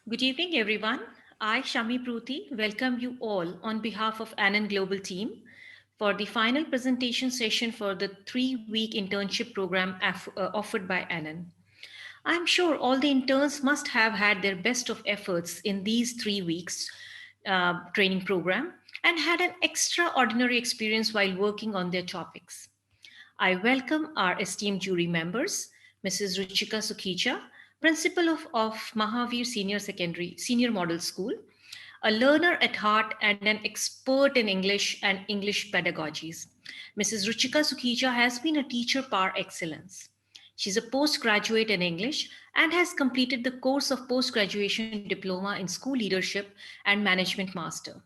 Good evening, everyone. I, Shami Pruthi, welcome you all on behalf of Anand Global Team for the final presentation session for the 3-week internship program offered by Anand. I'm sure all the interns must have had their best of efforts in these 3 weeks training program and had an extraordinary experience while working on their topics. I welcome our esteemed jury members, Mrs. Ruchika Sukhija, Principal of Mahavir Senior Model School, a learner at heart and an expert in English and English pedagogies. Mrs. Ruchika Sukhija has been a teacher par excellence. She's a postgraduate in English and has completed the course of postgraduation diploma in school leadership and management master.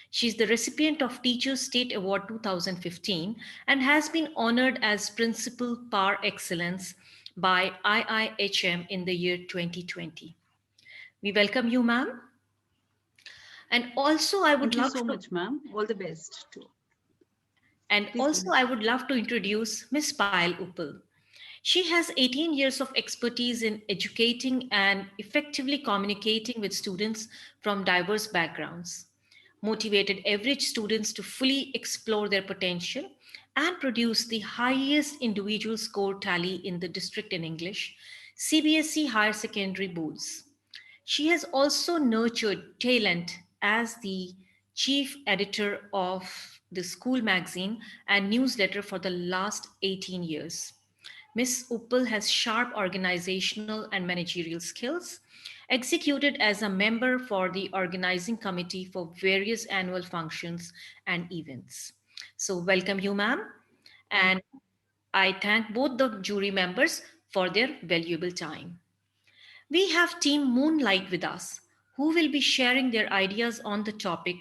She is the recipient of Teachers State Award 2015 and has been honored as Principal Par Excellence by IIHM in the year 2020. We welcome you, ma'am. And also, I would Thank you love so to much, ma'am. All the best too. and Please go also ahead. I would love to introduce Miss Payal Uppal. She has 18 years of expertise in educating and effectively communicating with students from diverse backgrounds, motivated average students to fully explore their potential and produce the highest individual score tally in the district in English, CBSE higher secondary boards. She has also nurtured talent as the chief editor of the school magazine and newsletter for the last 18 years. Ms. Uppal has sharp organizational and managerial skills, executed as a member for the organizing committee for various annual functions and events. So, welcome you, ma'am. Thank And I thank both the jury members for their valuable time. We have Team Moonlight with us, who will be sharing their ideas on the topic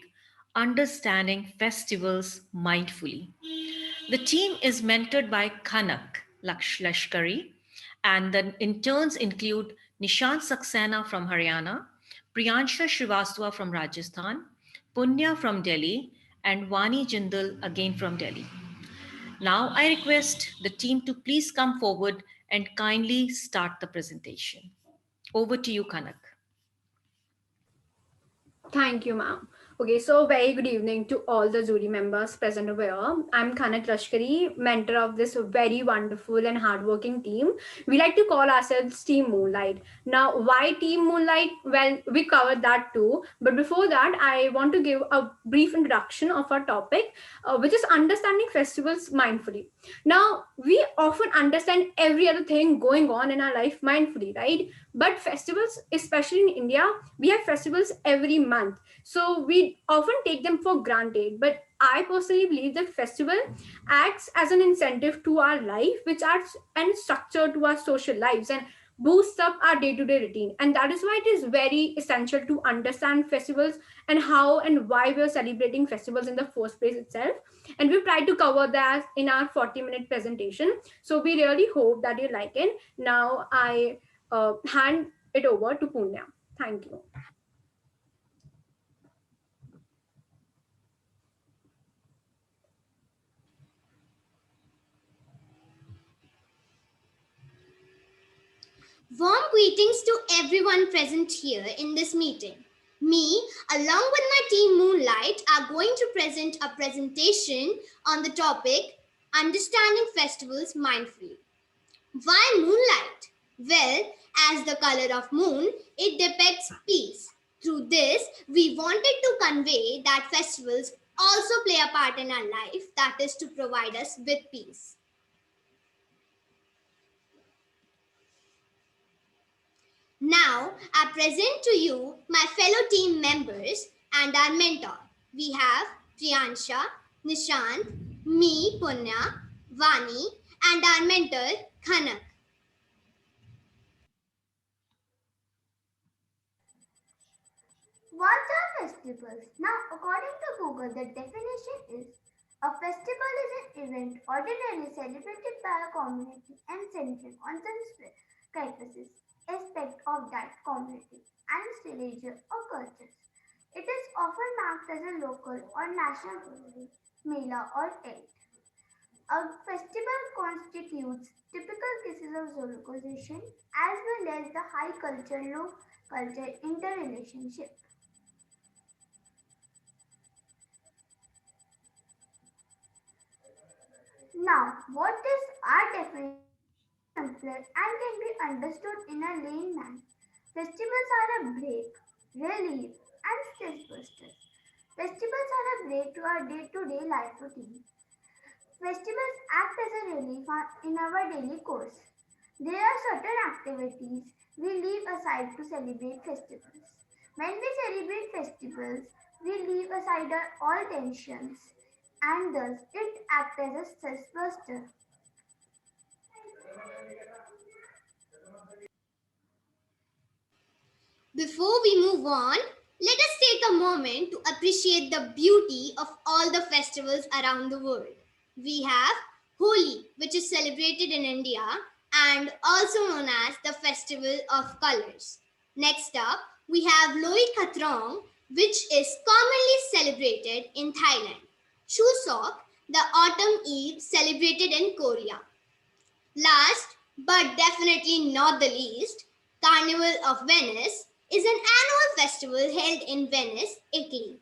Understanding Festivals Mindfully. The team is mentored by Kanak Lashkari, and the interns include Nishant Saxena from Haryana, Priyansha Srivastava from Rajasthan, Punya from Delhi, and Vani Jindal again from Delhi. Now I request the team to please come forward and kindly start the presentation. Over to you, Kanak. Thank you, ma'am. Okay, so very good evening to all the jury members present over here. I'm Khanat Lashkari, mentor of this very wonderful and hardworking team. We like to call ourselves Team Moonlight. Now, why Team Moonlight? Well, we covered that too. But before that, I want to give a brief introduction of our topic, which is understanding festivals mindfully. Now, we often understand every other thing going on in our life mindfully, right? But festivals, especially in India, we have festivals every month, so we often take them for granted. But I personally believe that festival acts as an incentive to our life, which adds and structure to our social lives and boosts up our day-to-day routine. And that is why it is very essential to understand festivals and how and why we are celebrating festivals in the first place itself. And we've tried to cover that in our 40-minute presentation, so we really hope that you like it. Now I hand it over to Punya. Thank you. Warm greetings to everyone present here in this meeting. Me, along with my team Moonlight, are going to present a presentation on the topic Understanding Festivals Mindfully. Why moonlight? Well, as the color of moon, it depicts peace. Through this, we wanted to convey that festivals also play a part in our life, that is to provide us with peace. Now, I present to you my fellow team members and our mentor. We have Priyansha, Nishant, me, Punya, Vani, and our mentor, Khanak. What are festivals? Now, according to Google, the definition is a festival is an event ordinarily celebrated by a community and centered on some characteristics, aspect of that community and its religion or cultures. It is often marked as a local or national holiday, Mela or Eid. A festival constitutes typical cases of zolocalization as well as the high culture low culture interrelationship. Now, what is our definition? Simpler and can be understood in a layman. Festivals are a break, relief, and stress busters. Festivals are a break to our day-to-day life routine. Festivals act as a relief in our daily course. There are certain activities we leave aside to celebrate festivals. When we celebrate festivals, we leave aside all tensions and thus it acts as a stress buster. Before we move on, let us take a moment to appreciate the beauty of all the festivals around the world. We have Holi, which is celebrated in India and also known as the Festival of Colors. Next up, we have Loi Khatrong, which is commonly celebrated in Thailand. Chuseok, the autumn eve celebrated in Korea. Last, but definitely not the least, Carnival of Venice is an annual festival held in Venice, Italy.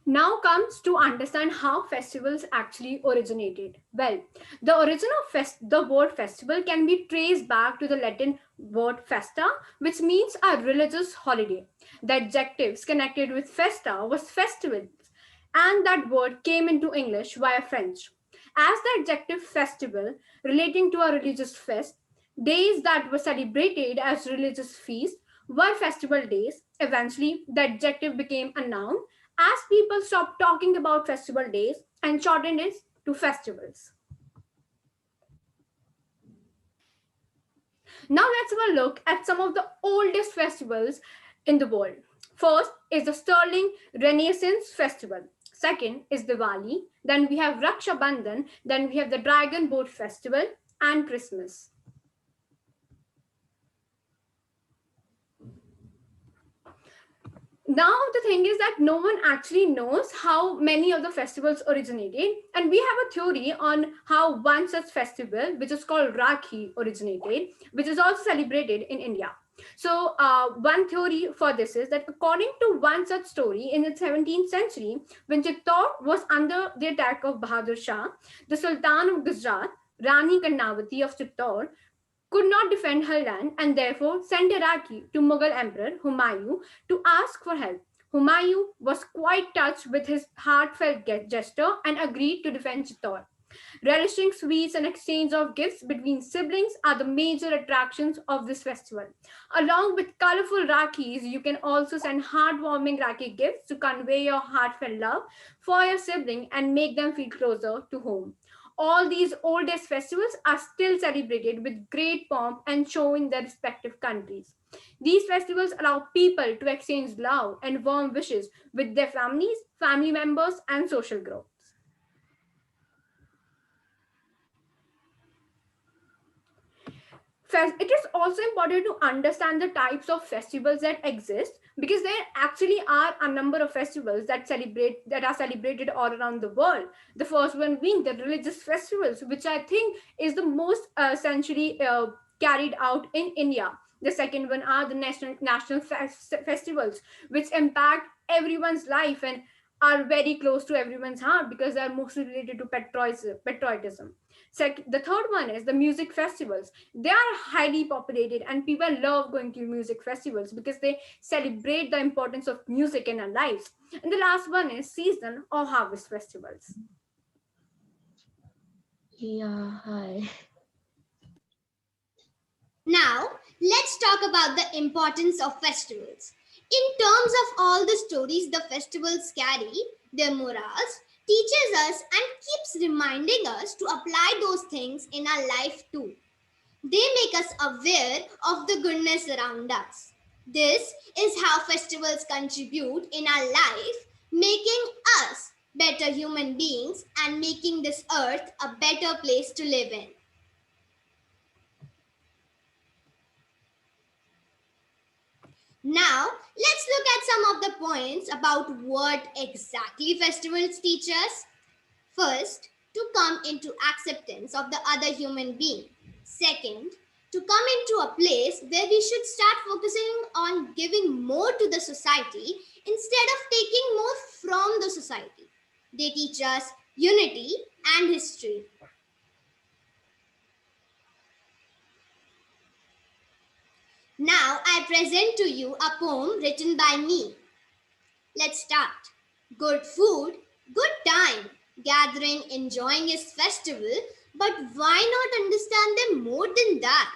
Now comes to understand how festivals actually originated. Well, the origin of the word festival can be traced back to the Latin word festa, which means a religious holiday. The adjectives connected with festa was festivals, and that word came into English via French. As the adjective festival relating to a religious fest, days that were celebrated as religious feasts were festival days. Eventually, the adjective became a noun as people stopped talking about festival days and shortened it to festivals. Now let's have a look at some of the oldest festivals in the world. First is the Sterling Renaissance Festival. Second is Diwali. Then we have Raksha Bandhan. Then we have the Dragon Boat Festival and Christmas. Now the thing is that no one actually knows how many of the festivals originated, and we have a theory on how one such festival, which is called Rakhi, originated, which is also celebrated in India. So one theory for this is that according to one such story in the 17th century, when Chittor was under the attack of Bahadur Shah, the Sultan of Gujarat, Rani Karnavati of Chittor, could not defend her land and therefore sent a Rakhi to Mughal Emperor Humayun to ask for help. Humayun was quite touched with his heartfelt gesture and agreed to defend Chittor. Relishing sweets and exchange of gifts between siblings are the major attractions of this festival. Along with colorful Rakhis, you can also send heartwarming Rakhi gifts to convey your heartfelt love for your sibling and make them feel closer to home. All these oldest festivals are still celebrated with great pomp and show in their respective countries. These festivals allow people to exchange love and warm wishes with their families, family members, and social groups. It is also important to understand the types of festivals that exist because there actually are a number of festivals that are celebrated all around the world. The first one being the religious festivals, which I think is the most essentially carried out in India. The second one are the national festivals, which impact everyone's life and are very close to everyone's heart because they are mostly related to patriotism. The third one is the music festivals. They are highly populated and people love going to music festivals because they celebrate the importance of music in our lives. And the last one is season or harvest festivals. Yeah, hi. Now, let's talk about the importance of festivals. In terms of all the stories the festivals carry, their morals, teaches us and keeps reminding us to apply those things in our life too. They make us aware of the goodness around us. This is how festivals contribute in our life, making us better human beings and making this earth a better place to live in. Now, let's look at some of the points about what exactly festivals teach us. First, to come into acceptance of the other human being. Second, to come into a place where we should start focusing on giving more to the society instead of taking more from the society. They teach us unity and history. Now I present to you a poem written by me. Let's start. Good food, good time, gathering, enjoying his festival, but why not understand them more than that?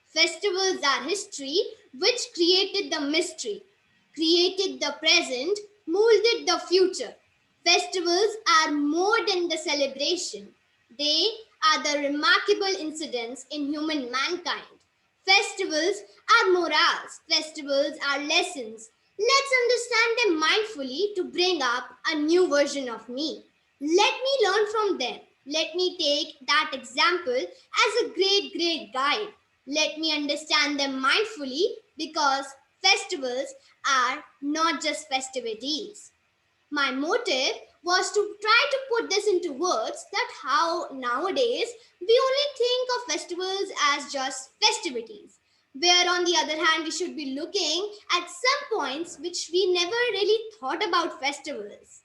Festivals are history which created the mystery, created the present, molded the future. Festivals are more than the celebration. They are the remarkable incidents in human mankind. Festivals are morals, festivals are lessons. Let's understand them mindfully to bring up a new version of me. Let me learn from them. Let me take that example as a great guide. Let me understand them mindfully because festivals are not just festivities. My motive was to try to put this into words that how nowadays we only think of festivals as just festivities, where on the other hand we should be looking at some points which we never really thought about festivals.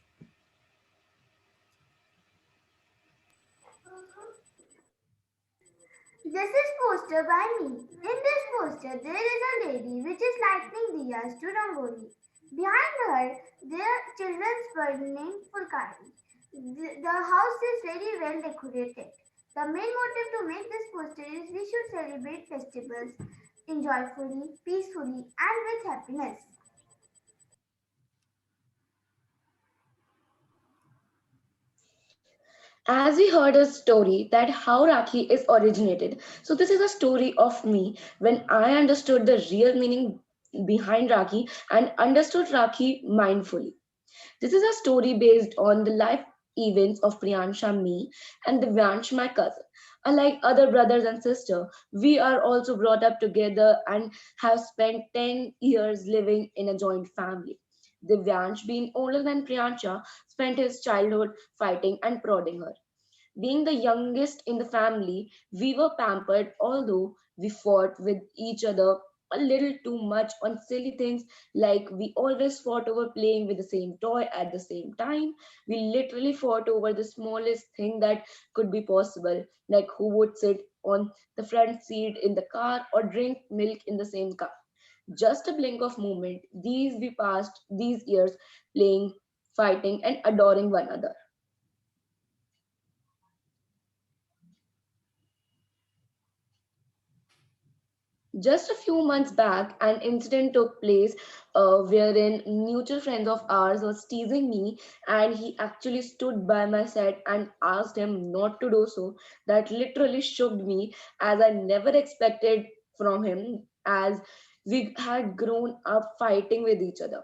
This is poster by me. In this poster, there is a lady which is lighting diyas to Rangoli. Behind her, there are children burning fulkari. The house is very well decorated. The main motive to make this poster is we should celebrate festivals enjoyfully, peacefully, and with happiness. As we heard a story that how Rakhi is originated. So this is a story of me when I understood the real meaning behind Rakhi and understood Rakhi mindfully. This is a story based on the life events of Priyansha, me, and Divyansh, my cousin. Unlike other brothers and sisters, we are also brought up together and have spent 10 years living in a joint family. Divyansh, being older than Priyansha, spent his childhood fighting and prodding her. Being the youngest in the family, we were pampered, although we fought with each other a little too much on silly things like we always fought over playing with the same toy at the same time. We literally fought over the smallest thing that could be possible, like who would sit on the front seat in the car or drink milk in the same cup. Just a blink of moment, these we passed these years playing, fighting, and adoring one another. Just a few months back, an incident took place wherein mutual friends of ours was teasing me, and he actually stood by my side and asked him not to do so. That literally shook me, as I never expected from him, as we had grown up fighting with each other.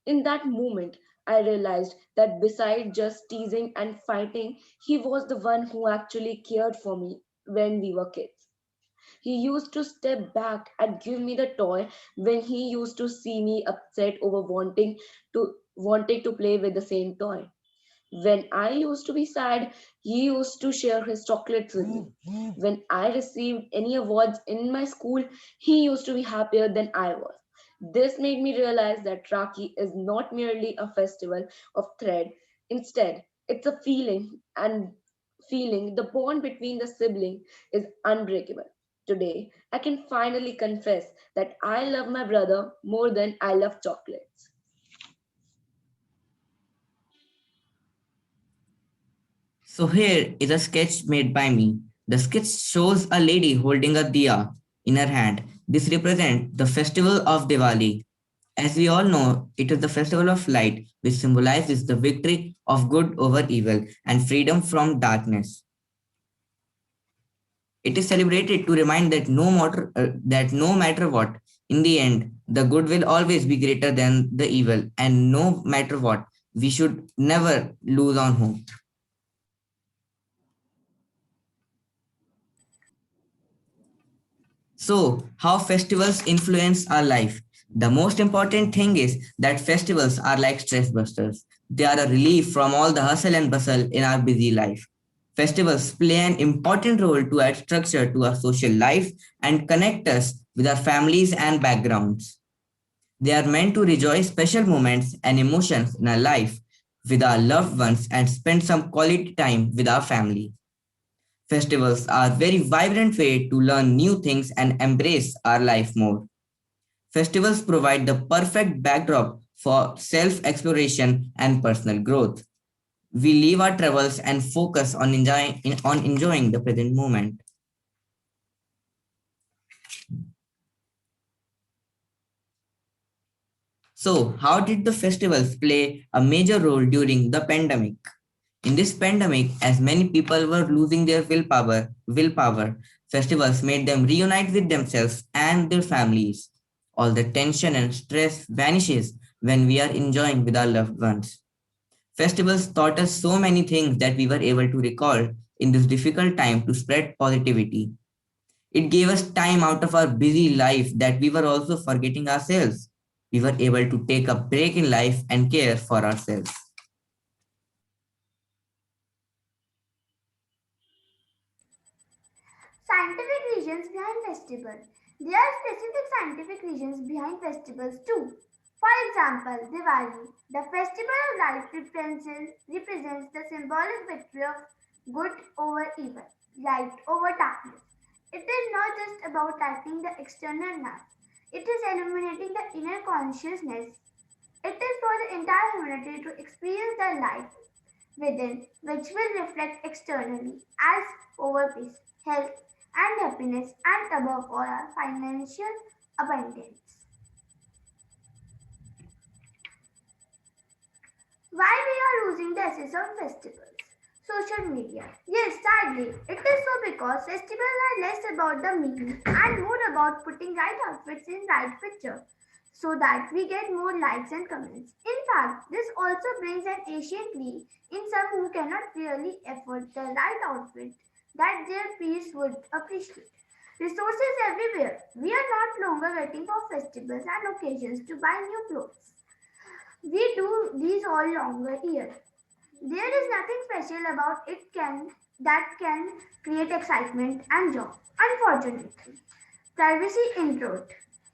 In that moment, I realized that beside just teasing and fighting, he was the one who actually cared for me when we were kids. He used to step back and give me the toy when he used to see me upset over wanting to play with the same toy. When I used to be sad, he used to share his chocolates with me. When I received any awards in my school, he used to be happier than I was. This made me realize that Rakhi is not merely a festival of thread. Instead, it's a feeling the bond between the sibling is unbreakable. Today, I can finally confess that I love my brother more than I love chocolates. So here is a sketch made by me. The sketch shows a lady holding a diya in her hand. This represents the festival of Diwali. As we all know, it is the festival of light, which symbolizes the victory of good over evil and freedom from darkness. It is celebrated to remind that no matter what, in the end, the good will always be greater than the evil, and no matter what, we should never lose on hope. So, how festivals influence our life? The most important thing is that festivals are like stress busters. They are a relief from all the hustle and bustle in our busy life. Festivals play an important role to add structure to our social life and connect us with our families and backgrounds. They are meant to rejoice special moments and emotions in our life with our loved ones and spend some quality time with our family. Festivals are very vibrant way to learn new things and embrace our life more. Festivals provide the perfect backdrop for self-exploration and personal growth. We leave our travels and focus on enjoying the present moment. So, how did the festivals play a major role during the pandemic? In this pandemic, as many people were losing their willpower, festivals made them reunite with themselves and their families. All the tension and stress vanishes when we are enjoying with our loved ones. Festivals taught us so many things that we were able to recall in this difficult time to spread positivity. It gave us time out of our busy life that we were also forgetting ourselves. We were able to take a break in life and care for ourselves. Scientific reasons behind festivals. There are specific scientific reasons behind festivals too. For example, Diwali. The festival of light represents the symbolic victory of good over evil, light over darkness. It is not just about lighting the external lamp. It is illuminating the inner consciousness. It is for the entire humanity to experience the light within, which will reflect externally as over peace, health, and happiness, and above all, our financial abundance. Why we are losing the essence of festivals? Social media. Yes, sadly, it is so because festivals are less about the meaning and more about putting right outfits in right picture so that we get more likes and comments. In fact, this also brings an Asian plea in some who cannot really afford the right outfit that their peers would appreciate. Resources everywhere. We are not longer waiting for festivals and occasions to buy new clothes. We do these all longer year. There is nothing special about it can create excitement and joy. Unfortunately, privacy intrude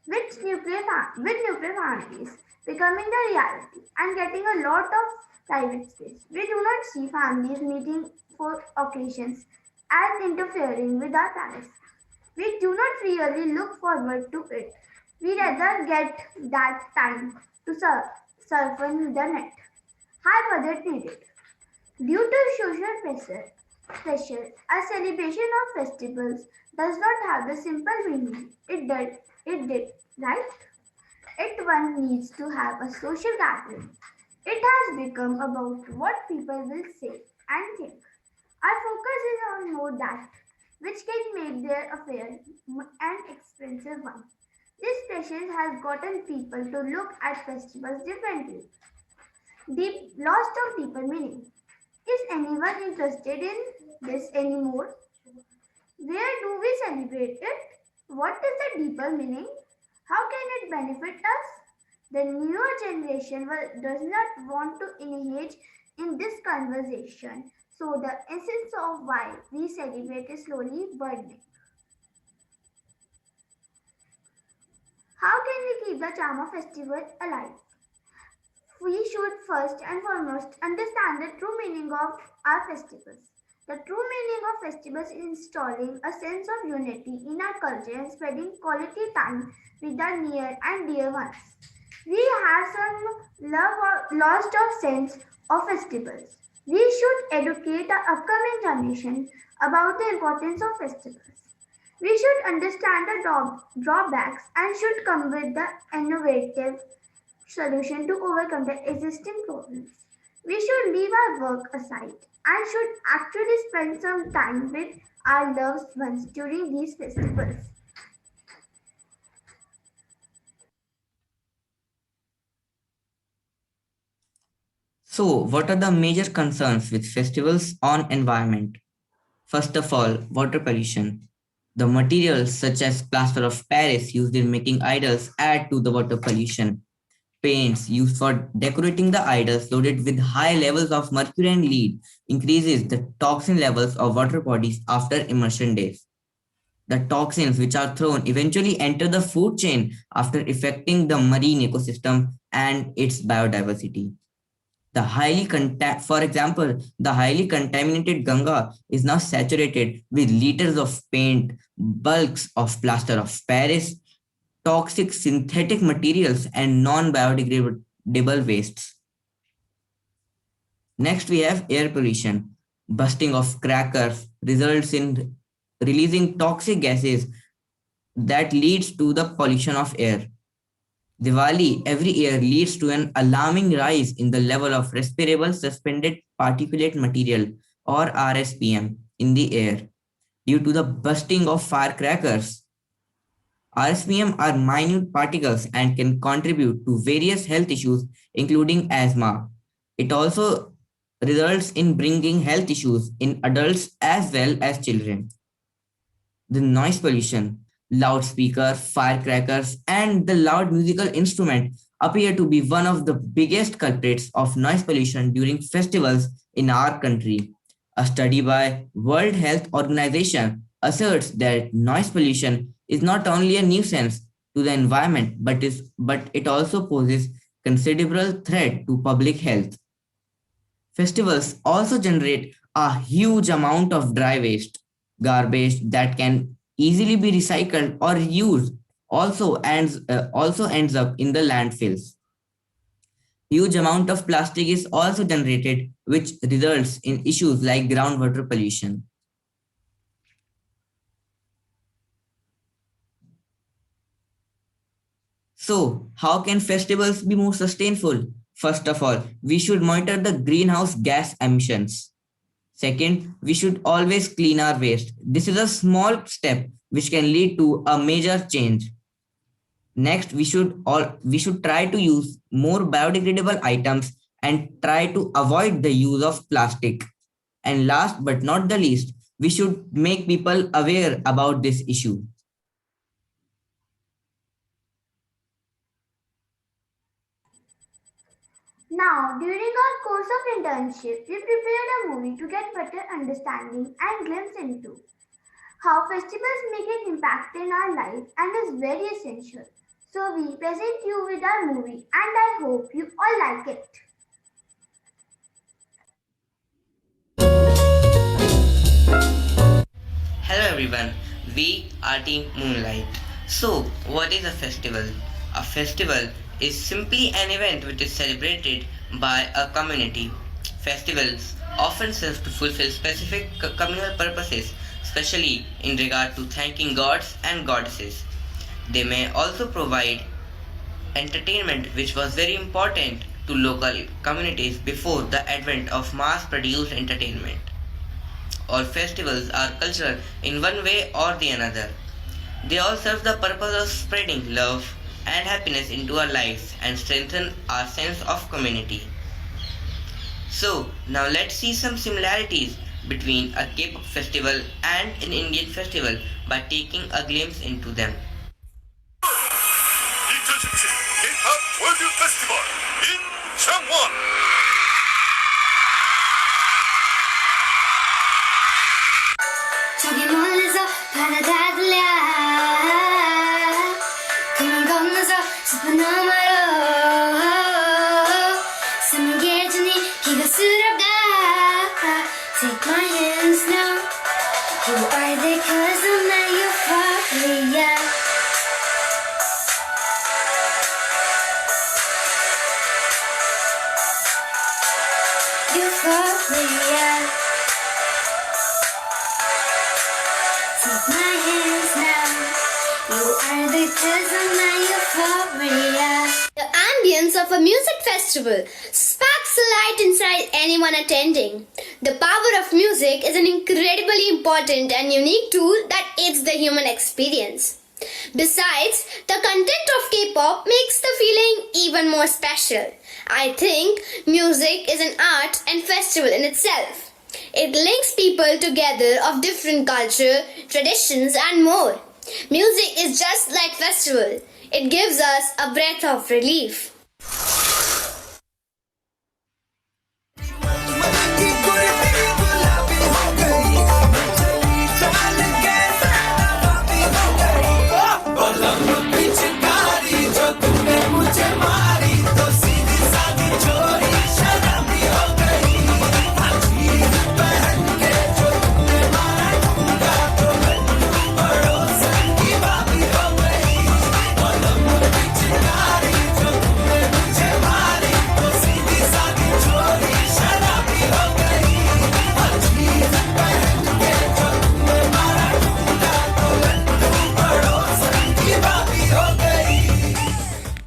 with nuclear families becoming the reality and getting a lot of private space. We do not see families meeting for occasions as interfering with our privacy. We do not really look forward to it. We rather get that time to surf on the net. High budget needed. Due to pressure, a celebration of festivals does not have the simple meaning it did, right? It one needs to have a social gathering. It has become about what people will say and think. Our focus is on more that, which can make their affair an expensive one. This pressure has gotten people to look at festivals differently. Deep lost of deeper meaning. Is anyone interested in this anymore? Where do we celebrate it? What is the deeper meaning? How can it benefit us? The newer generation does not want to engage in this conversation, so the essence of why we celebrate is slowly burning. How can we keep the charm of festival alive? We should first and foremost understand the true meaning of our festivals. The true meaning of festivals is installing a sense of unity in our culture and spending quality time with our near and dear ones. We have some lost of sense of festivals. We should educate the upcoming generation about the importance of festivals. We should understand the drawbacks and should come with the innovative solution to overcome the existing problems. We should leave our work aside and should actually spend some time with our loved ones during these festivals. So, what are the major concerns with festivals on environment? First of all, water pollution. The materials such as plaster of Paris used in making idols add to the water pollution. Paints used for decorating the idols loaded with high levels of mercury and lead increases the toxin levels of water bodies after immersion days. The toxins which are thrown eventually enter the food chain after affecting the marine ecosystem and its biodiversity. For example, the highly contaminated Ganga is now saturated with liters of paint, bulks of plaster of Paris, toxic synthetic materials, and non-biodegradable wastes. Next, we have air pollution. Busting of crackers results in releasing toxic gases that leads to the pollution of air. Diwali every year leads to an alarming rise in the level of respirable suspended particulate material or RSPM in the air due to the busting of firecrackers. RSPM are minute particles and can contribute to various health issues, including asthma. It also results in bringing health issues in adults as well as children. The noise pollution, loudspeakers, firecrackers, and the loud musical instrument appear to be one of the biggest culprits of noise pollution during festivals in our country. A study by World Health Organization asserts that noise pollution is not only a nuisance to the environment, but it also poses considerable threat to public health. Festivals also generate a huge amount of dry waste, garbage that can easily be recycled or used also ends up in the landfills. Huge amount of plastic is also generated, which results in issues like groundwater pollution. So, how can festivals be more sustainable? First of all, we should monitor the greenhouse gas emissions. Second, we should always clean our waste. This is a small step which can lead to a major change. Next, we should try to use more biodegradable items and try to avoid the use of plastic. And last but not the least, we should make people aware about this issue. Now, during our course of internship, we prepared a movie to get better understanding and glimpse into how festivals make an impact in our life and is very essential. So we present you with our movie and I hope you all like it. Hello everyone, we are Team Moonlight. So, what is a festival? A festival is simply an event which is celebrated by a community. Festivals often serve to fulfill specific communal purposes, especially in regard to thanking gods and goddesses. They may also provide entertainment, which was very important to local communities before the advent of mass produced entertainment. All festivals are cultural in one way or the another. They all serve the purpose of spreading love and happiness into our lives and strengthen our sense of community. So, now let's see some similarities between a K-pop festival and an Indian festival by taking a glimpse into them. 2017 K-pop World Festival in Changwon. 저기 멀리서 바다가 들려 금을 건너서 숲을 너머로 숨을 주니 비가 쓸어가 Take my hands now You are the cause of my euphoria Euphoria Take my hands now. You are the cause of my euphoria. The ambience of a music festival sparks a light inside anyone attending. The power of music is an incredibly important and unique tool that aids the human experience. Besides, the content of K-pop makes the feeling even more special. I think music is an art and festival in itself. It links people together of different culture, traditions, and more. Music is just like festival. It gives us a breath of relief.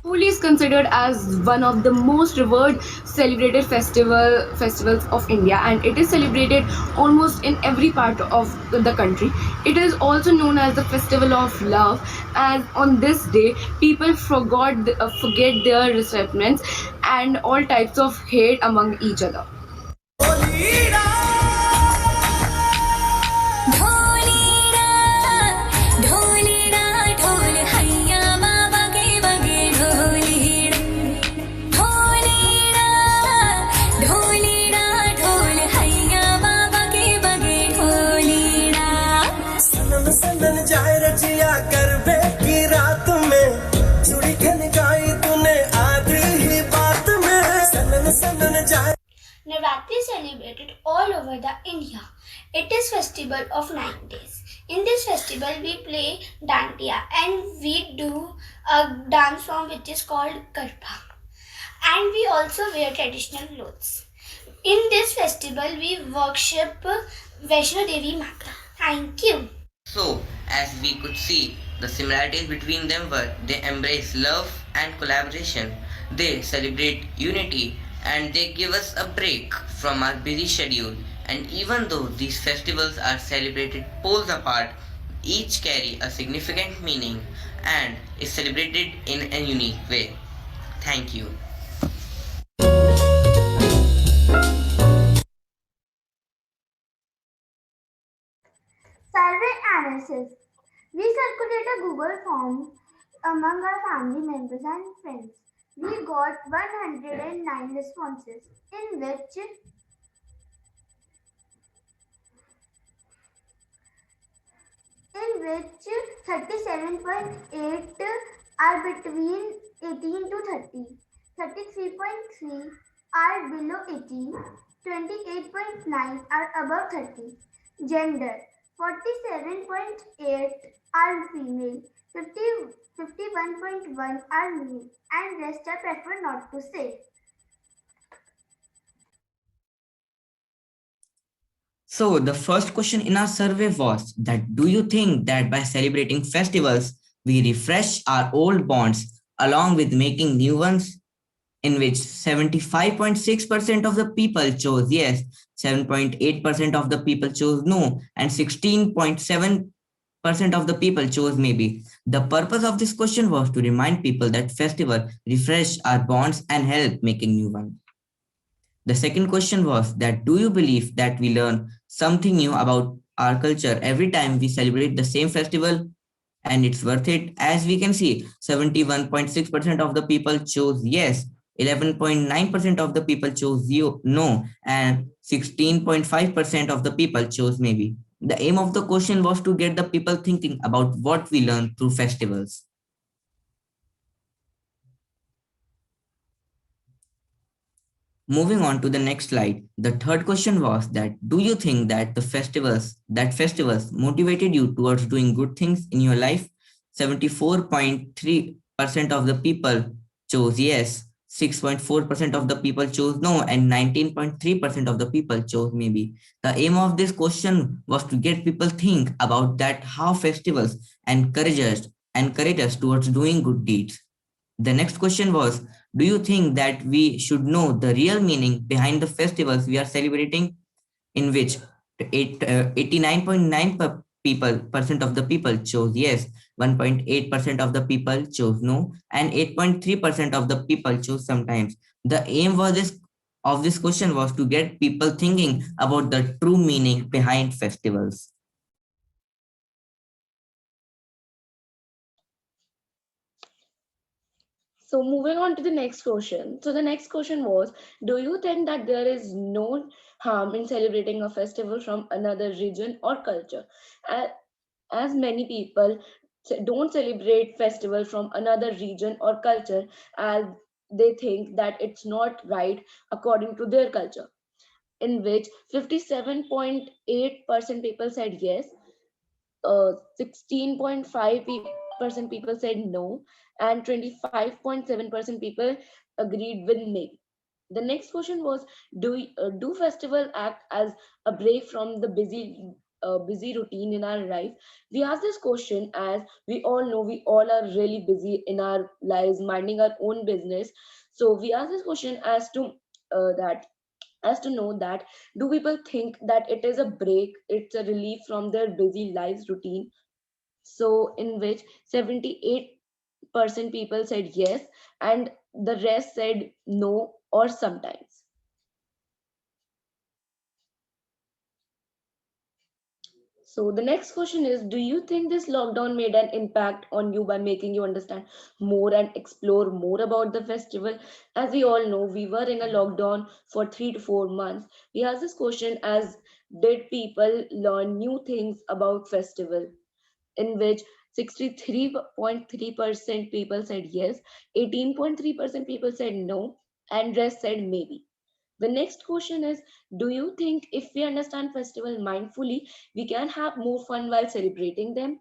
Holi is considered as one of the most revered celebrated festivals of India, and it is celebrated almost in every part of the country. It is also known as the festival of love, as on this day people forget their resentments and all types of hate among each other. Navratri is celebrated all over the India. It is festival of 9 days. In this festival, we play dandiya and we do a dance form which is called garba. And we also wear traditional clothes. In this festival, we worship Vaishno Devi Mata. Thank you. So, as we could see, the similarities between them were they embrace love and collaboration, they celebrate unity, and they give us a break from our busy schedule. And even though these festivals are celebrated poles apart, each carry a significant meaning and is celebrated in a unique way. Thank you. Survey analysis. We circulate a Google form among our family members and friends. We got 109 responses, in which 37.8 are between 18 to 30, 33.3 are below 18, 28.9 are above 30. Gender 47.8 are female, 51.1 are male, and rest I prefer not to say. So the first question in our survey was that do you think that by celebrating festivals, we refresh our old bonds along with making new ones? In which 75.6% of the people chose yes, 7.8% of the people chose no, and 16.7% of the people chose maybe. The purpose of this question was to remind people that festival refresh our bonds and help making new ones. The second question was that do you believe that we learn something new about our culture every time we celebrate the same festival? And it's worth it. As we can see, 71.6% of the people chose yes, 11.9% of the people chose no, and 16.5% of the people chose maybe. The aim of the question was to get the people thinking about what we learn through festivals. Moving on to the next slide, the third question was that do you think that festivals motivated you towards doing good things in your life? 74.3% of the people chose yes, 6.4% of the people chose no, and 19.3% of the people chose maybe. The aim of this question was to get people think about that how festivals encourage us towards doing good deeds. The next question was, do you think that we should know the real meaning behind the festivals we are celebrating? In which 89.9% of the people chose yes, 1.8% of the people chose no, and 8.3% of the people chose sometimes. The aim of this question was to get people thinking about the true meaning behind festivals. So moving on to the next question. So the next question was, do you think that there is no harm in celebrating a festival from another region or culture? A- As many people don't celebrate festival from another region or culture, as they think that it's not right according to their culture, in which 57.8% people said yes, 16.5% people said no, and 25.7% people agreed with maybe. The next question was, do festival act as a break from the busy routine in our life? We asked this question as we all know we all are really busy in our lives, minding our own business. So we asked this question that as to know that, do people think that it is a break, it's a relief from their busy lives routine? So in which 78% people said yes, and the rest said no or sometimes. So the next question is, do you think this lockdown made an impact on you by making you understand more and explore more about the festival? As we all know, we were in a lockdown for 3 to 4 months. We asked this question as, did people learn new things about festival? In which 63.3% people said yes, 18.3% people said no, and rest said maybe. The next question is, do you think if we understand festival mindfully, we can have more fun while celebrating them?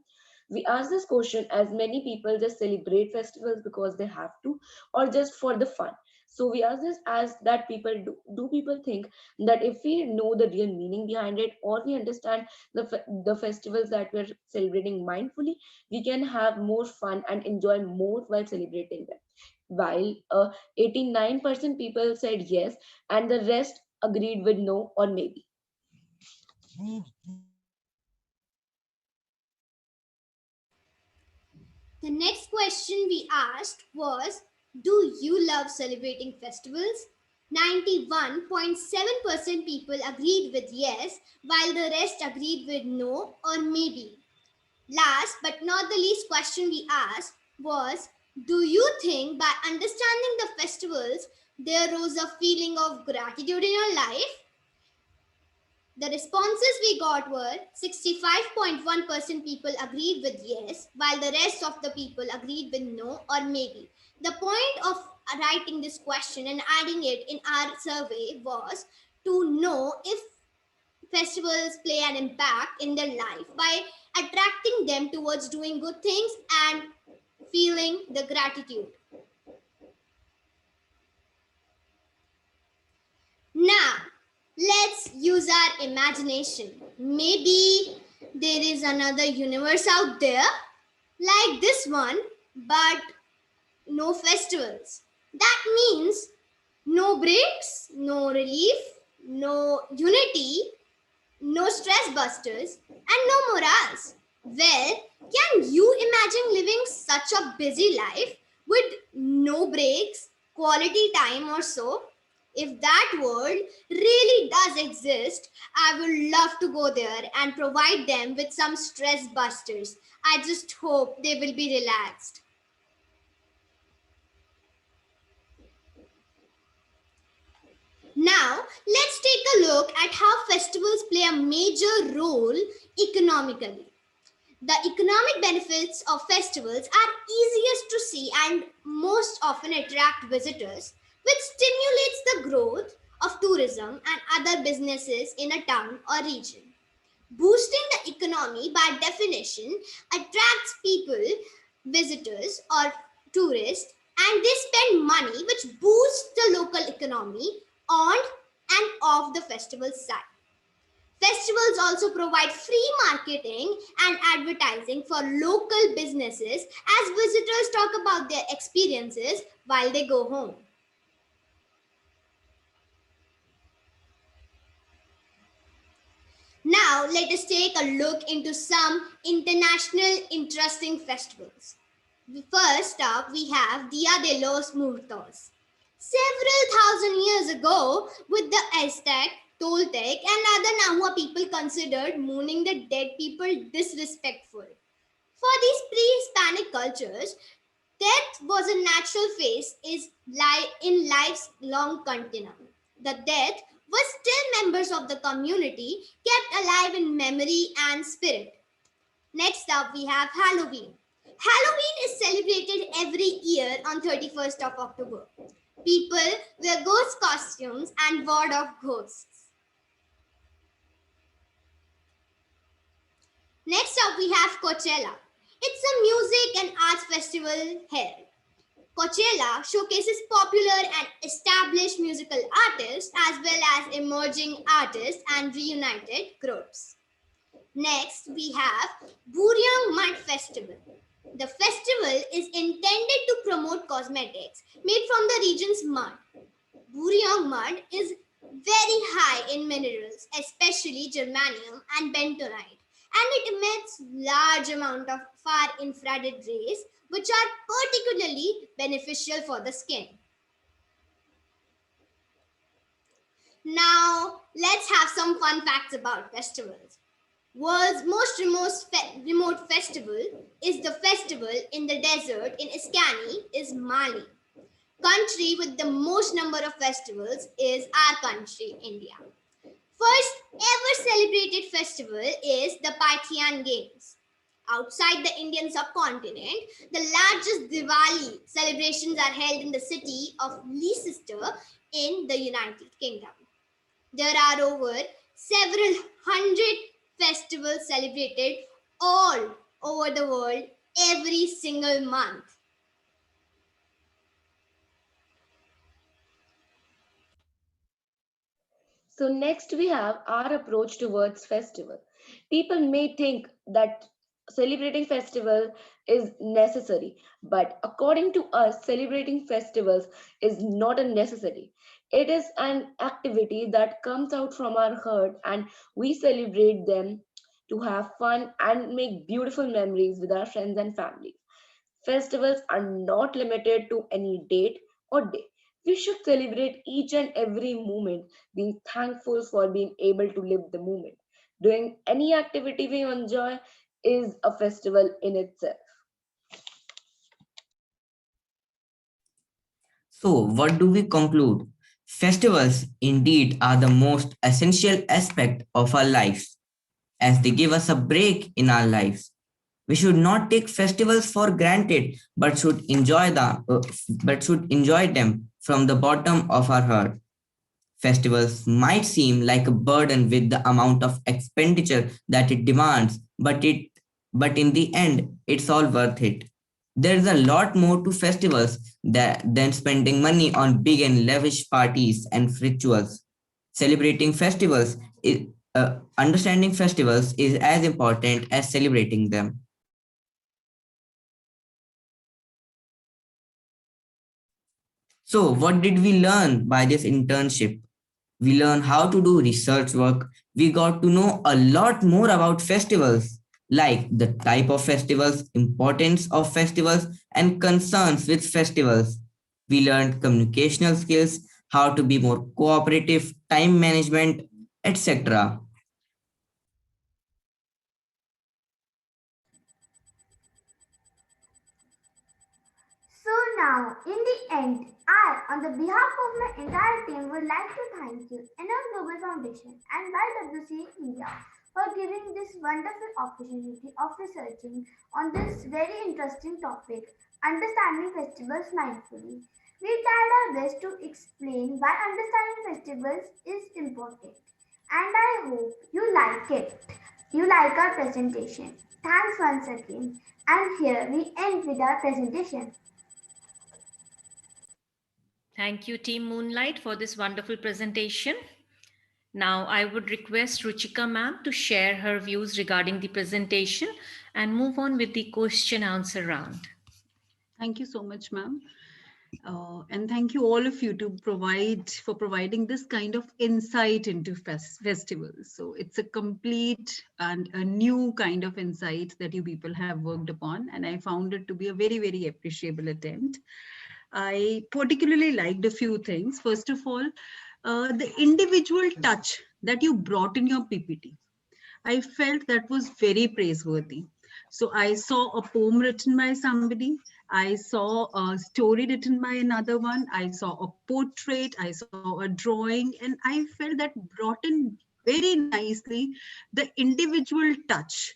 We ask this question as many people just celebrate festivals because they have to or just for the fun. So we ask this as that do people think that if we know the real meaning behind it, or we understand the festivals that we're celebrating mindfully, we can have more fun and enjoy more while celebrating them? While 89% people said yes, and the rest agreed with no or maybe. The next question we asked was, do you love celebrating festivals? 91.7% people agreed with yes, while the rest agreed with no or maybe. Last but not the least question we asked was, do you think by understanding the festivals, there rose a feeling of gratitude in your life? The responses we got were 65.1% people agreed with yes, while the rest of the people agreed with no or maybe. The point of writing this question and adding it in our survey was to know if festivals play an impact in their life by attracting them towards doing good things and feeling the gratitude. Now, let's use our imagination. Maybe there is another universe out there like this one, but no festivals. That means no breaks, no relief, no unity, no stress busters, and no morals. Well, can you imagine living such a busy life with no breaks, quality time, or so? If that world really does exist, I would love to go there and provide them with some stress busters. I just hope they will be relaxed. Now, let's take a look at how festivals play a major role economically. The economic benefits of festivals are easiest to see and most often attract visitors, which stimulates the growth of tourism and other businesses in a town or region. Boosting the economy, by definition, attracts people, visitors, or tourists, and they spend money, which boosts the local economy on and off the festival side. Festivals also provide free marketing and advertising for local businesses as visitors talk about their experiences while they go home. Now, let us take a look into some international interesting festivals. First up, we have Dia de los Muertos. several thousand years ago with the Aztec, Toltec, and other Nahua people considered mourning the dead people disrespectful. For these pre-Hispanic cultures, death was a natural phase in life's long continuum. The dead were still members of the community, kept alive in memory and spirit. Next up, we have Halloween. Halloween is celebrated every year on 31st of October. People wear ghost costumes and ward off ghosts. Next up, we have Coachella. It's a music and arts festival held. Coachella showcases popular and established musical artists as well as emerging artists and reunited groups. Next, we have Buriang Mud Festival. The festival is intended to promote cosmetics made from the region's mud. Buriang mud is very high in minerals, especially germanium and bentonite, and it emits large amount of far infrared rays, which are particularly beneficial for the skin. Now, let's have some fun facts about festivals. World's most remote festival is the festival in the desert in Escani is Mali. Country with the most number of festivals is our country, India. First ever celebrated festival is the Pythian Games. Outside the Indian subcontinent, the largest Diwali celebrations are held in the city of Leicester in the United Kingdom. There are over several hundred festivals celebrated all over the world every single month. So next we have our approach towards festival. People may think that celebrating festival is necessary, but according to us, celebrating festivals is not a necessity. It is an activity that comes out from our heart and we celebrate them to have fun and make beautiful memories with our friends and family. Festivals are not limited to any date or day. We should celebrate each and every moment, being thankful for being able to live the moment. Doing any activity we enjoy is a festival in itself. So, what do we conclude? Festivals indeed are the most essential aspect of our lives as they give us a break in our lives. We should not take festivals for granted, but should enjoy them from the bottom of our heart. Festivals might seem like a burden with the amount of expenditure that it demands, but in the end, it's all worth it. There's a lot more to festivals than spending money on big and lavish parties and rituals. Celebrating festivals is Understanding festivals is as important as celebrating them. So, what did we learn by this internship? We learned how to do research work. We got to know a lot more about festivals, like the type of festivals, importance of festivals, and concerns with festivals. We learned communicational skills, how to be more cooperative, time management, etc. So now, in the end, I, on the behalf of my entire team, would like to thank you, NL Global Foundation and YWCA India, for giving this wonderful opportunity of researching on this very interesting topic, understanding festivals mindfully. We tried our best to explain why understanding festivals is important, and I hope you like it. You like our presentation. Thanks once again. And here we end with our presentation. Thank you, Team Moonlight, for this wonderful presentation. Now, I would request Ruchika ma'am to share her views regarding the presentation and move on with the question answer round. Thank you so much, ma'am. And thank you all of you to providing this kind of insight into festivals. So it's a complete and a new kind of insight that you people have worked upon, and I found it to be a very, very appreciable attempt. I particularly liked a few things. First of all, the individual touch that you brought in your PPT. I felt that was very praiseworthy. So I saw a poem written by somebody. I saw a story written by another one. I saw a portrait. I saw a drawing, and I felt that brought in very nicely the individual touch.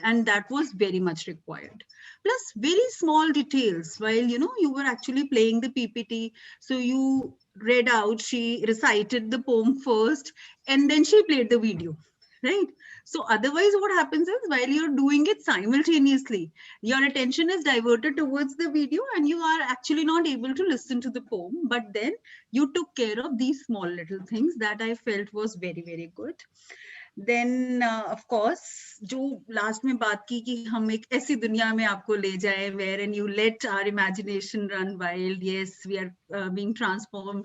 And that was very much required. Plus, very small details while you were actually playing the PPT. So you read out, she recited the poem first, and then she played the video, right? So otherwise what happens is while you're doing it simultaneously, your attention is diverted towards the video and you are actually not able to listen to the poem. But then you took care of these small little things that I felt was very, very good. Then of course, जो last में बात की कि हम एक ऐसी दुनिया में आपको ले जाए wherein you let our imagination run wild. Yes, we are being transformed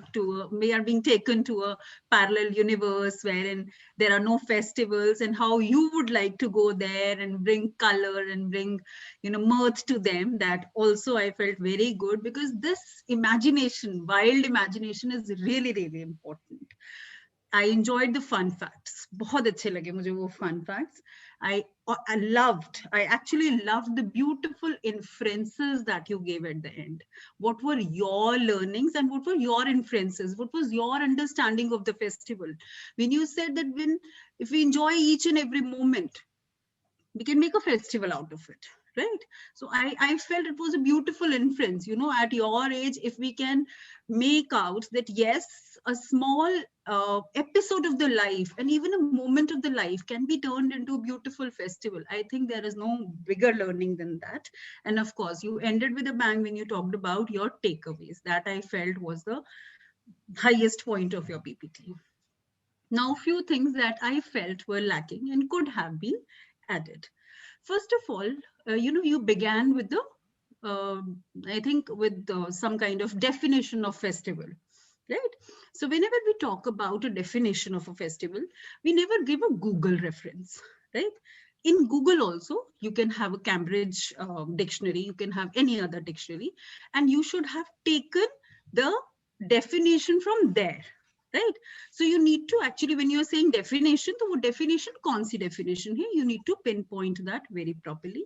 we are being taken to a parallel universe wherein there are no festivals, and how you would like to go there and bring color and bring mirth to them. That also I felt very good, because this imagination, wild imagination, is really, really important. I enjoyed the fun facts. बहुत अच्छे लगे मुझे वो fun facts. I actually loved the beautiful inferences that you gave at the end. What were your learnings and what were your inferences? What was your understanding of the festival? When you said that if we enjoy each and every moment, we can make a festival out of it, right? So I felt it was a beautiful inference, at your age, if we can make out that yes, a small episode of the life and even a moment of the life can be turned into a beautiful festival. I think there is no bigger learning than that. And of course, you ended with a bang when you talked about your takeaways. That I felt was the highest point of your PPT. Now, few things that I felt were lacking and could have been added. First of all, you began with I think with some kind of definition of festival, right? So whenever we talk about a definition of a festival, we never give a Google reference, right? In Google also, you can have a Cambridge dictionary, you can have any other dictionary, and you should have taken the definition from there, right? So you need to actually, when you're saying definition, तो वो definition कौन सी definition है, you need to pinpoint that very properly.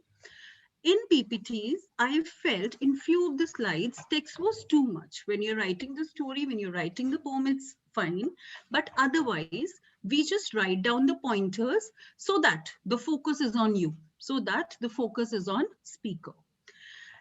In PPTs, I felt in few of the slides, text was too much. When you're writing the story, when you're writing the poem, it's fine. But otherwise, we just write down the pointers so that the focus is on you, so that the focus is on speaker.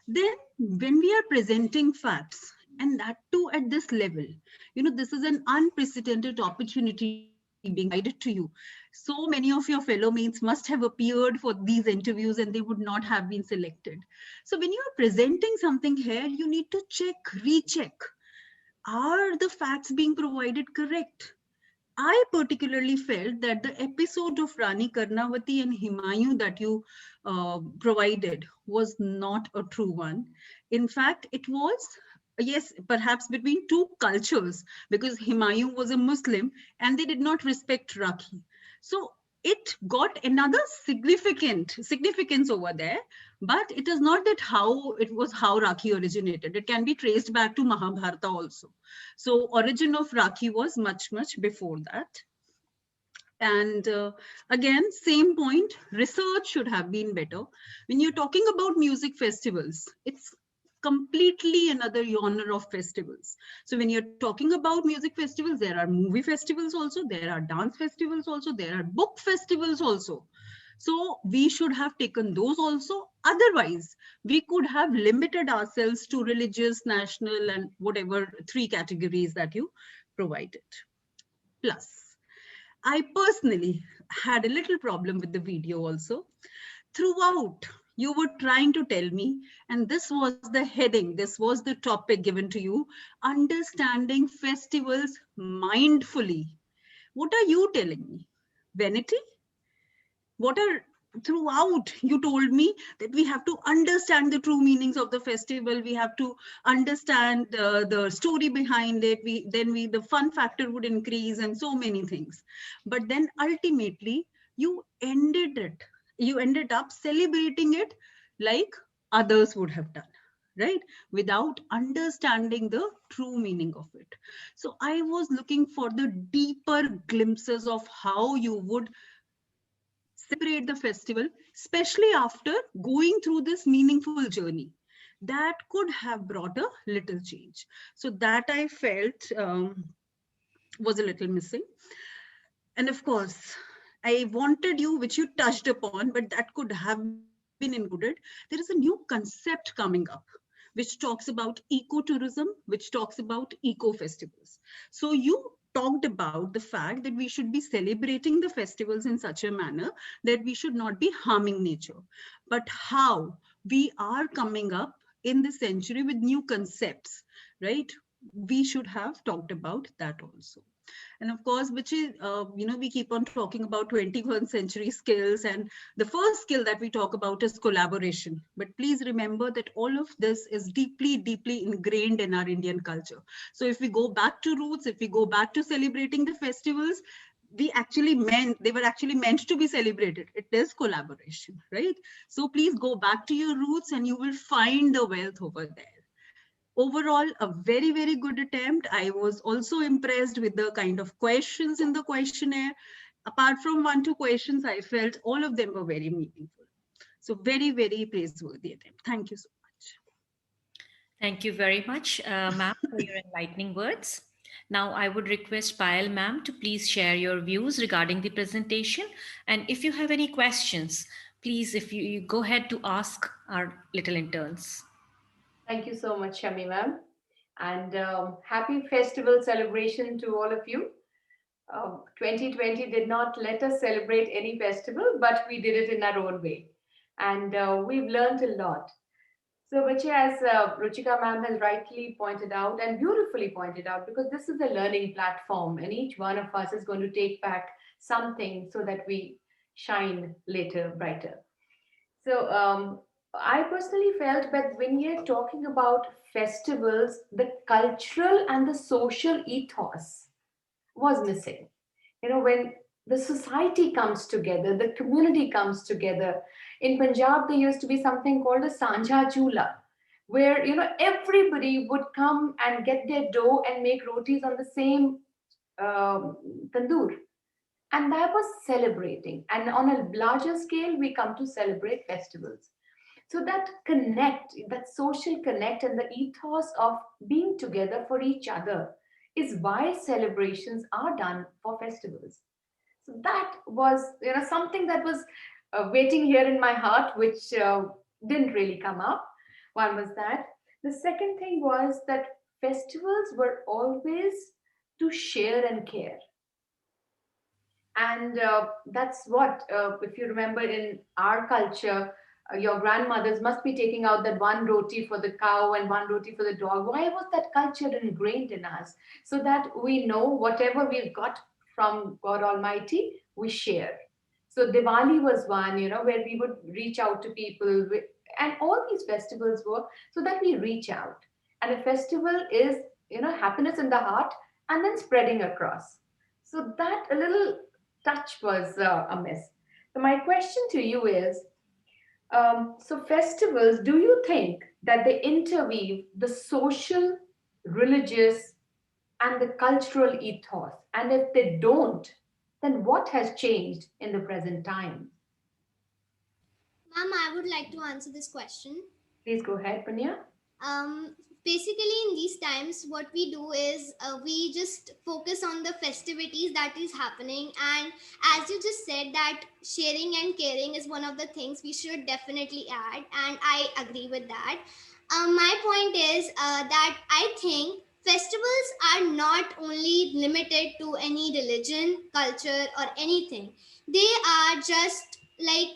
Then when we are presenting facts, and that too at this level, this is an unprecedented opportunity being guided to you. So many of your fellow mates must have appeared for these interviews and they would not have been selected. So when you are presenting something here, you need to check, recheck. Are the facts being provided correct? I particularly felt that the episode of Rani Karnavati and Humayun that you provided was not a true one. In fact, it was, yes, perhaps between two cultures, because Humayun was a Muslim and they did not respect Rakhi. So it got another significance over there, but it is not that how Rakhi originated. It can be traced back to Mahabharata also. So origin of Rakhi was much, much before that. And again, same point, research should have been better. When you're talking about music festivals, it's completely another genre of festivals. So when you're talking about music festivals, there are movie festivals also, there are dance festivals also, there are book festivals also. So we should have taken those also. Otherwise, we could have limited ourselves to religious, national, and whatever 3 categories that you provided. Plus, I personally had a little problem with the video also. Throughout, you were trying to tell me, and this was the heading, this was the topic given to you, understanding festivals mindfully. What are you telling me? Vanity? Throughout, you told me that we have to understand the true meanings of the festival. We have to understand the story behind it. The fun factor would increase and so many things. But then ultimately, you ended up celebrating it like others would have done, right? Without understanding the true meaning of it. So I was looking for the deeper glimpses of how you would celebrate the festival, especially after going through this meaningful journey that could have brought a little change. So that I felt was a little missing. And of course, I wanted you, which you touched upon, but that could have been included. There is a new concept coming up, which talks about ecotourism, which talks about eco festivals. So you talked about the fact that we should be celebrating the festivals in such a manner that we should not be harming nature. But how we are coming up in this century with new concepts, right? We should have talked about that also. And of course, which is we keep on talking about 21st century skills, and the first skill that we talk about is collaboration. But please remember that all of this is deeply ingrained in our Indian culture. So if we go back to roots, if we go back to celebrating the festivals, they were actually meant to be celebrated. It is collaboration, right? So please go back to your roots and you will find the wealth over there. Overall, a very good attempt. I was also impressed with the kind of questions in the questionnaire. Apart from 1-2 questions, I felt all of them were very meaningful. So very praiseworthy attempt. Thank you so much. Thank you very much, ma'am, for your enlightening words. Now, I would request Payal ma'am to please share your views regarding the presentation. And if you have any questions, please, if you go ahead to ask our little interns. Thank you so much, Shami ma'am. And happy festival celebration to all of you. 2020 did not let us celebrate any festival, but we did it in our own way. And we've learned a lot. So, which as Ruchika ma'am has rightly pointed out and beautifully pointed out, because this is a learning platform and each one of us is going to take back something so that we shine later brighter. So, I personally felt that when you're talking about festivals, the cultural and the social ethos was missing. When the society comes together, the community comes together. In Punjab, there used to be something called a Sanja Chula, where everybody would come and get their dough and make rotis on the same tandoor, and that was celebrating. And on a larger scale, we come to celebrate festivals. So that connect, that social connect, and the ethos of being together for each other is why celebrations are done for festivals. So that was something that was waiting here in my heart, which didn't really come up. One was that. The second thing was that festivals were always to share and care. And that's what, if you remember in our culture, your grandmothers must be taking out that one roti for the cow and one roti for the dog. Why was that culture ingrained in us? So that we know whatever we've got from God Almighty, we share. So Diwali was one, where we would reach out to people, and all these festivals were so that we reach out. And a festival is, happiness in the heart and then spreading across. So that a little touch was amiss. So my question to you is, so festivals, do you think that they interweave the social, religious, and the cultural ethos? And if they don't, then what has changed in the present time? Ma'am, I would like to answer this question. Please go ahead, Panya. Basically, in these times, what we do is we just focus on the festivities that is happening. And as you just said, that sharing and caring is one of the things we should definitely add. And I agree with that. My point is that I think festivals are not only limited to any religion, culture, or anything. They are just like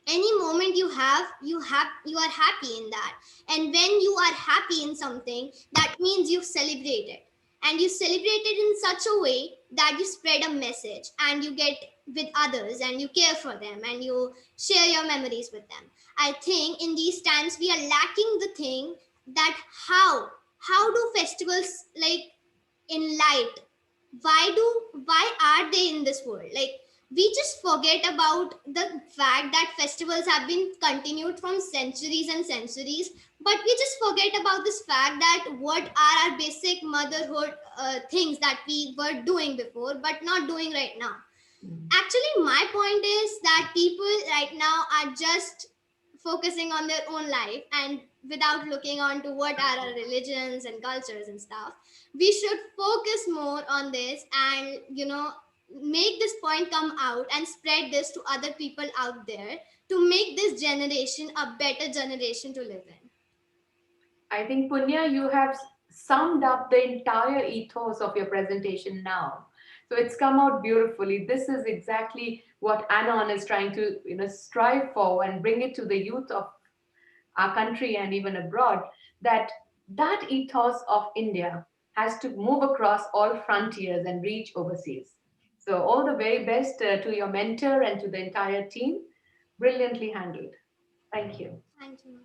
any moment you are happy in that. And when you are happy in something, that means you celebrate it, and you celebrate it in such a way that you spread a message and you get with others and you care for them and you share your memories with them. I think in these times we are lacking the thing that how do festivals, like, in light, why are they in this world? Like, we just forget about the fact that festivals have been continued from centuries and centuries, but we just forget about this fact that what are our basic motherhood things that we were doing before but not doing right now. Actually, my point is that people right now are just focusing on their own life and without looking on to what are our religions and cultures and stuff. We should focus more on this and, make this point come out and spread this to other people out there to make this generation a better generation to live in. I think, Punya, you have summed up the entire ethos of your presentation now. So it's come out beautifully. This is exactly what Anon is trying to strive for and bring it to the youth of our country and even abroad, that ethos of India has to move across all frontiers and reach overseas. So all the very best to your mentor and to the entire team. Brilliantly handled. Thank you. Thank you.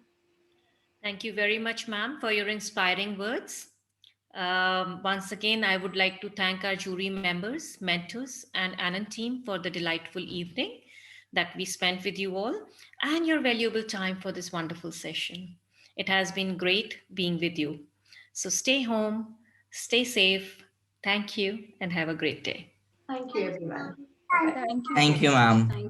Thank you very much, ma'am, for your inspiring words. Once again, I would like to thank our jury members, mentors, and Anand team for the delightful evening that we spent with you all and your valuable time for this wonderful session. It has been great being with you. So stay home, stay safe. Thank you, and have a great day. Thank you, everyone. Thank you. Thank you, ma'am. Thank